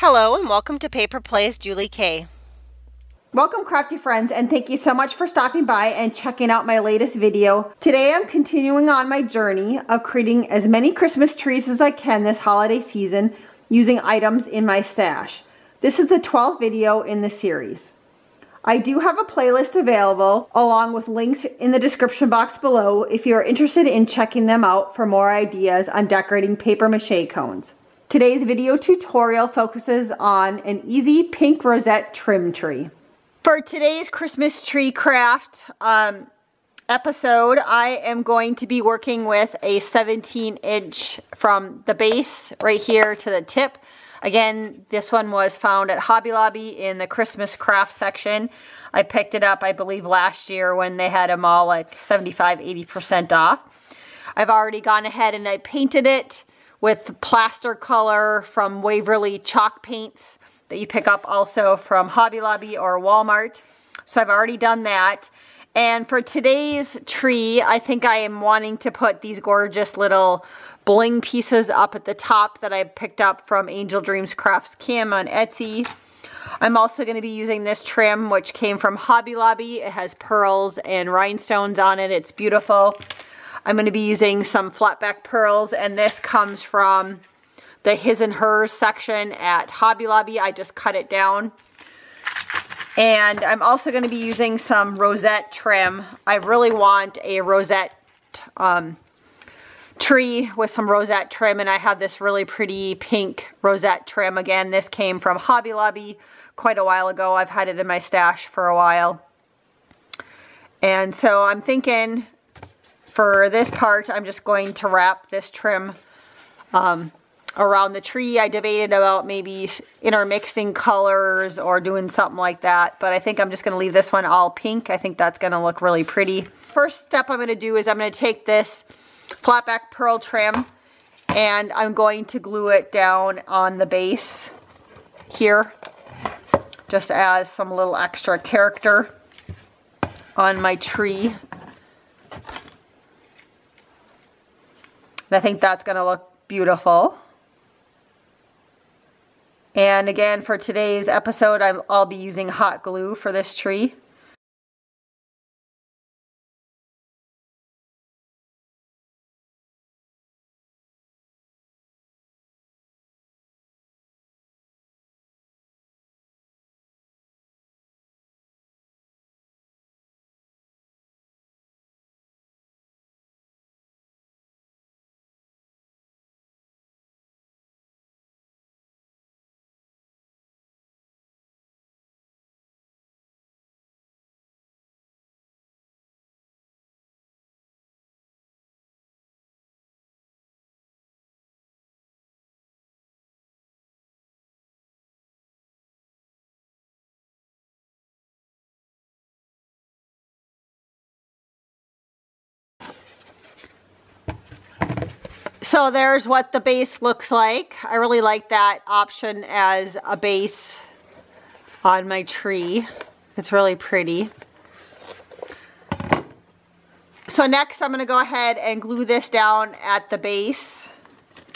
Hello and welcome to Paper Plays Julie K. Welcome crafty friends, and thank you so much for stopping by and checking out my latest video. Today I'm continuing on my journey of creating as many Christmas trees as I can this holiday season using items in my stash. This is the 12th video in the series. I do have a playlist available along with links in the description box below if you are interested in checking them out for more ideas on decorating paper mache cones. Today's video tutorial focuses on an easy pink rosette trim tree. For today's Christmas tree craft episode, I am going to be working with a 17-inch from the base right here to the tip. Again, this one was found at Hobby Lobby in the Christmas craft section. I picked it up, I believe, last year when they had them all like 75–80% off. I've already gone ahead and I painted it with plaster color from Waverly chalk paints that you pick up also from Hobby Lobby or Walmart. So I've already done that. And for today's tree, I think I am wanting to put these gorgeous little bling pieces up at the top that I picked up from Angel Dreams Crafts Kim on Etsy. I'm also going to be using this trim, which came from Hobby Lobby. It has pearls and rhinestones on it. It's beautiful. I'm going to be using some flatback pearls, and this comes from the His and Hers section at Hobby Lobby. I just cut it down. And I'm also going to be using some rosette trim. I really want a rosette tree with some rosette trim, and I have this really pretty pink rosette trim. Again, this came from Hobby Lobby quite a while ago. I've had it in my stash for a while. And so I'm thinking for this part, I'm just going to wrap this trim around the tree. I debated about maybe intermixing colors or doing something like that, but I think I'm just going to leave this one all pink. I think that's going to look really pretty. First step I'm going to do is I'm going to take this flatback pearl trim and I'm going to glue it down on the base here, just as some little extra character on my tree. And I think that's going to look beautiful. And again, for today's episode, I'll be using hot glue for this tree. So there's what the base looks like. I really like that option as a base on my tree. It's really pretty. So next I'm going to go ahead and glue this down at the base.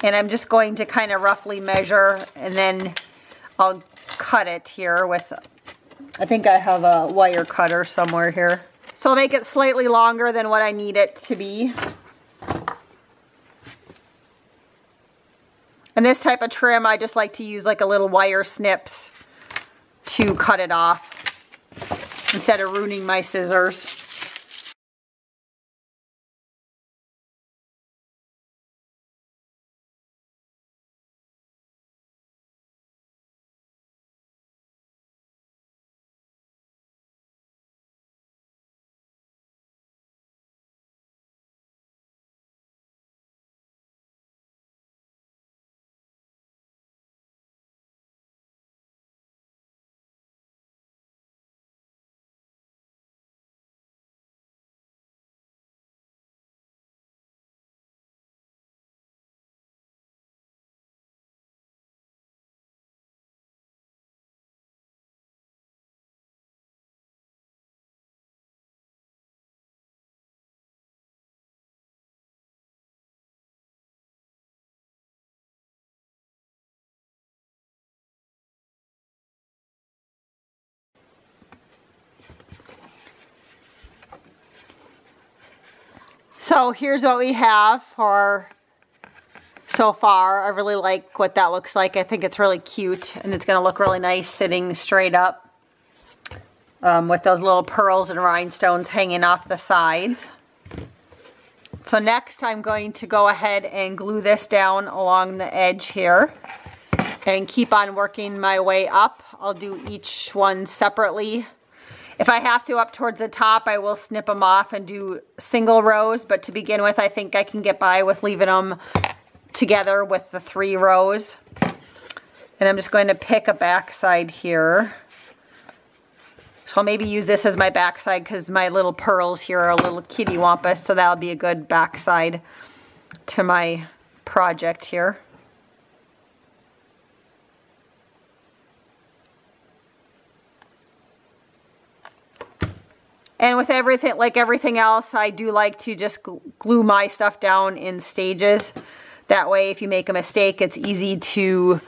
And I'm just going to kind of roughly measure, and then I'll cut it here with, I think I have a wire cutter somewhere here. So I'll make it slightly longer than what I need it to be. And this type of trim, I just like to use like a little wire snips to cut it off instead of ruining my scissors. So here's what we have for so far. I really like what that looks like. I think it's really cute, and it's going to look really nice sitting straight up with those little pearls and rhinestones hanging off the sides. So next I'm going to go ahead and glue this down along the edge here and keep on working my way up. I'll do each one separately. If I have to up towards the top, I will snip them off and do single rows, but to begin with, I think I can get by with leaving them together with the 3 rows. And I'm just going to pick a back side here. So I'll maybe use this as my back side because my little pearls here are a little kitty wampus, so that'll be a good back side to my project here. And with everything, like everything else, I do like to just glue my stuff down in stages. That way, if you make a mistake, it's easy to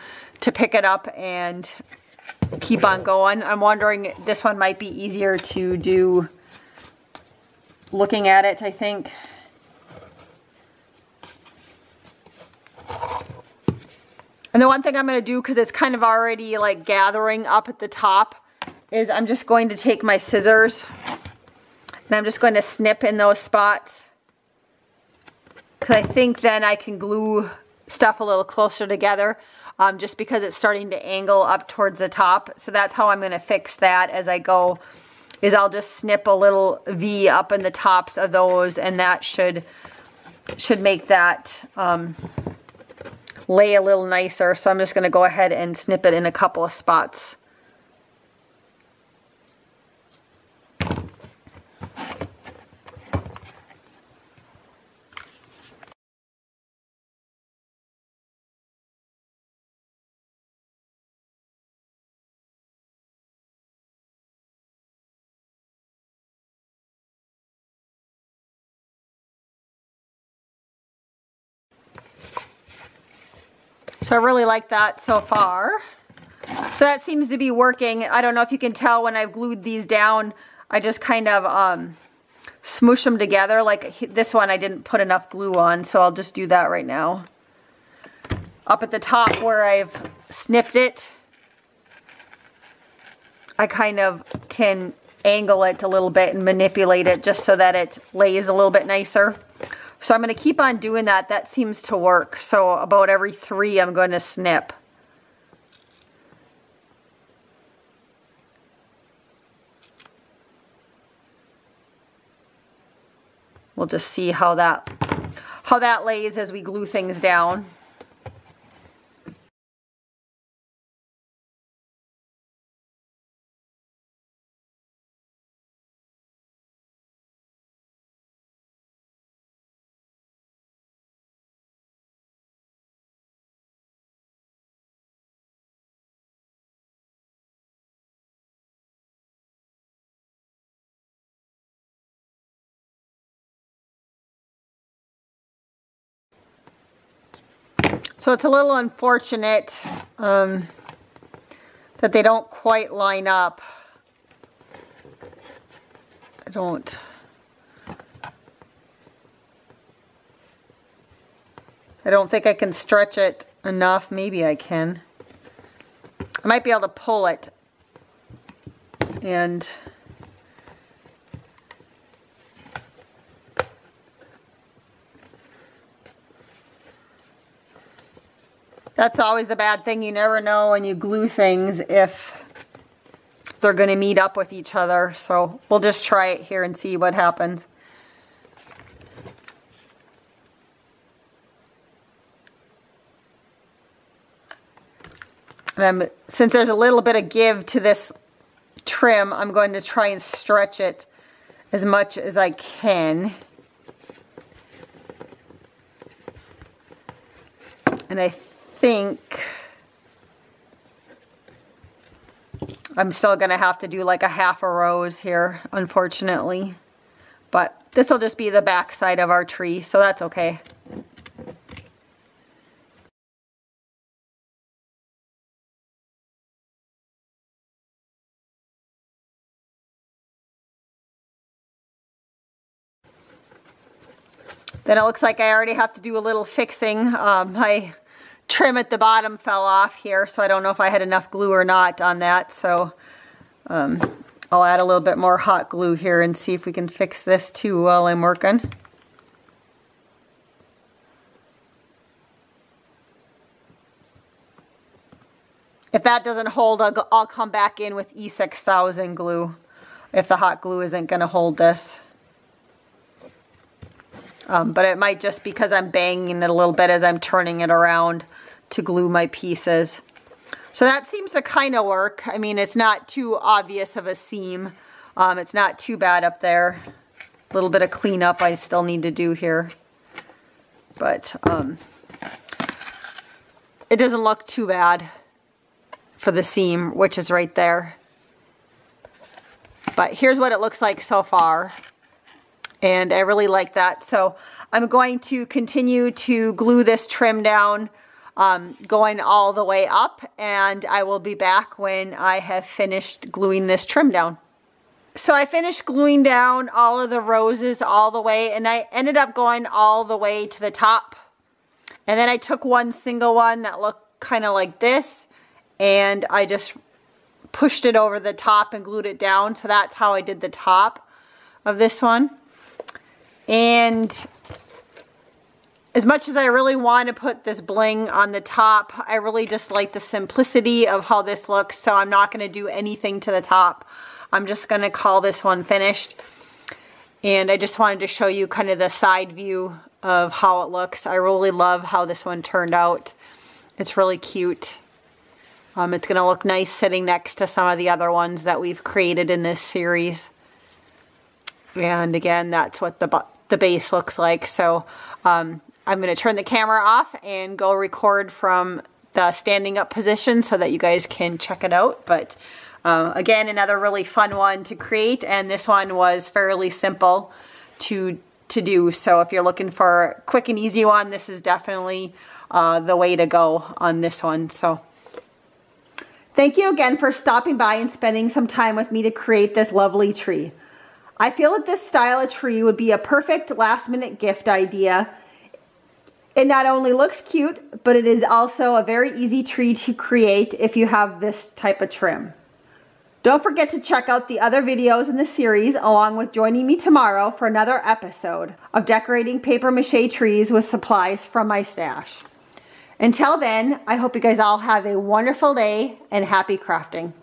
pick it up and keep on going. I'm wondering, this one might be easier to do looking at it, I think. And the one thing I'm going to do, because it's kind of already like gathering up at the top, is I'm just going to take my scissors and I'm just going to snip in those spots, because I think then I can glue stuff a little closer together, just because it's starting to angle up towards the top. So that's how I'm going to fix that as I go, is I'll just snip a little V up in the tops of those, and that should make that lay a little nicer. So I'm just going to go ahead and snip it in a couple of spots. So I really like that so far. So that seems to be working. I don't know if you can tell when I've glued these down, I just kind of smoosh them together. Like this one I didn't put enough glue on, so I'll just do that right now. Up at the top where I've snipped it, I kind of can angle it a little bit and manipulate it just so that it lays a little bit nicer. So I'm going to keep on doing that. That seems to work. So about every 3 I'm going to snip. We'll just see how that lays as we glue things down. So it's a little unfortunate that they don't quite line up. I don't think I can stretch it enough. Maybe I can. I might be able to pull it and that's always the bad thing. You never know when you glue things if they're going to meet up with each other. So we'll just try it here and see what happens. And since there's a little bit of give to this trim, I'm going to try and stretch it as much as I can. And I think I'm still going to have to do like a half a rose here, unfortunately. But this will just be the back side of our tree, so that's okay. Then it looks like I already have to do a little fixing. My trim at the bottom fell off here, so I don't know if I had enough glue or not on that. So I'll add a little bit more hot glue here and see if we can fix this too while I'm working. If that doesn't hold, I'll come back in with E6000 glue if the hot glue isn't going to hold this. But it might just because I'm banging it a little bit as I'm turning it around to glue my pieces. So that seems to kind of work. I mean, it's not too obvious of a seam. It's not too bad up there. A little bit of cleanup I still need to do here. But it doesn't look too bad for the seam, which is right there. But here's what it looks like so far. And I really like that. So I'm going to continue to glue this trim down, going all the way up, and I will be back when I have finished gluing this trim down. So I finished gluing down all of the roses all the way, and I ended up going all the way to the top. And then I took one single one that looked kind of like this, and I just pushed it over the top and glued it down. So that's how I did the top of this one. And as much as I really want to put this bling on the top, I really just like the simplicity of how this looks. So I'm not going to do anything to the top. I'm just going to call this one finished. And I just wanted to show you kind of the side view of how it looks. I really love how this one turned out. It's really cute. It's going to look nice sitting next to some of the other ones that we've created in this series. And again, that's what the base looks like. So I'm going to turn the camera off and go record from the standing up position so that you guys can check it out. But again, another really fun one to create, and this one was fairly simple to do. So if you're looking for a quick and easy one, this is definitely the way to go on this one. So thank you again for stopping by and spending some time with me to create this lovely tree. I feel that this style of tree would be a perfect last minute gift idea. It not only looks cute, but it is also a very easy tree to create if you have this type of trim. Don't forget to check out the other videos in the series, along with joining me tomorrow for another episode of decorating paper mache trees with supplies from my stash. Until then, I hope you guys all have a wonderful day and happy crafting.